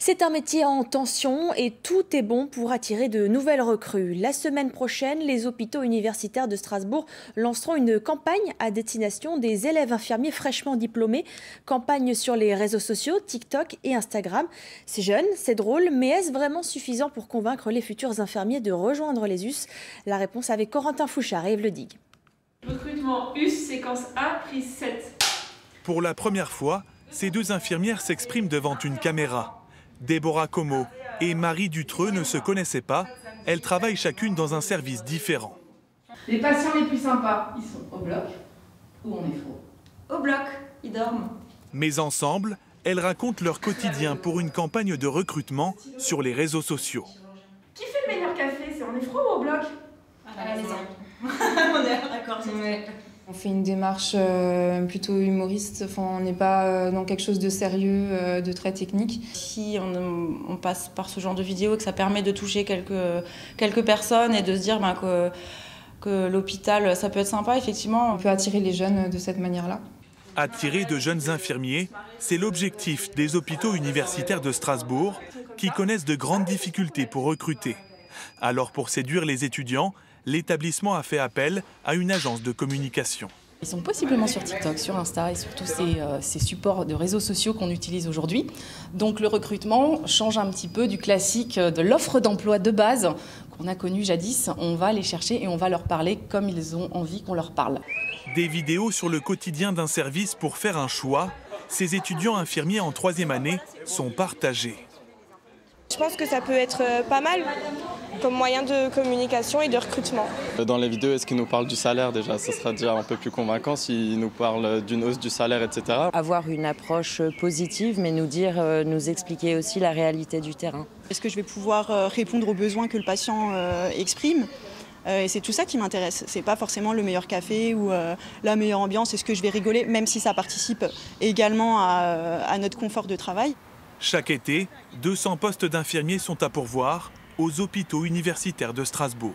C'est un métier en tension et tout est bon pour attirer de nouvelles recrues. La semaine prochaine, les hôpitaux universitaires de Strasbourg lanceront une campagne à destination des élèves infirmiers fraîchement diplômés. Campagne sur les réseaux sociaux, TikTok et Instagram. C'est jeune, c'est drôle, mais est-ce vraiment suffisant pour convaincre les futurs infirmiers de rejoindre les US? La réponse avec Corentin Fouchard et Yves Le Digue. Recrutement US, séquence A, prise 7. Pour la première fois, ces deux infirmières s'expriment devant une caméra. Déborah Como et Marie Dutreux ne se connaissaient pas. Elles travaillent chacune dans un service différent. Les patients les plus sympas, ils sont au bloc ou en néphro? Au bloc, ils dorment. Mais ensemble, elles racontent leur quotidien pour une campagne de recrutement sur les réseaux sociaux. Qui fait le meilleur café? C'est en néphro ou au bloc? À la maison. On est d'accord. On fait une démarche plutôt humoriste, enfin, on n'est pas dans quelque chose de sérieux, de très technique. Si on passe par ce genre de vidéo et que ça permet de toucher quelques personnes et de se dire que l'hôpital, ça peut être sympa, effectivement. On peut attirer les jeunes de cette manière-là. Attirer de jeunes infirmiers, c'est l'objectif des hôpitaux universitaires de Strasbourg qui connaissent de grandes difficultés pour recruter. Alors pour séduire les étudiants, l'établissement a fait appel à une agence de communication. Ils sont possiblement sur TikTok, sur Insta et sur tous ces supports de réseaux sociaux qu'on utilise aujourd'hui. Donc le recrutement change un petit peu du classique de l'offre d'emploi de base qu'on a connue jadis. On va les chercher et on va leur parler comme ils ont envie qu'on leur parle. Des vidéos sur le quotidien d'un service pour faire un choix. Ces étudiants infirmiers en 3e année sont partagés. Je pense que ça peut être pas mal comme moyen de communication et de recrutement. Dans les vidéos, est-ce qu'ils nous parlent du salaire déjà? Ça sera déjà un peu plus convaincant s'ils nous parlent d'une hausse du salaire, etc. Avoir une approche positive, mais nous expliquer aussi la réalité du terrain. Est-ce que je vais pouvoir répondre aux besoins que le patient exprime? Et c'est tout ça qui m'intéresse. C'est pas forcément le meilleur café ou la meilleure ambiance. Est-ce que je vais rigoler, même si ça participe également à notre confort de travail? Chaque été, 200 postes d'infirmiers sont à pourvoir aux hôpitaux universitaires de Strasbourg.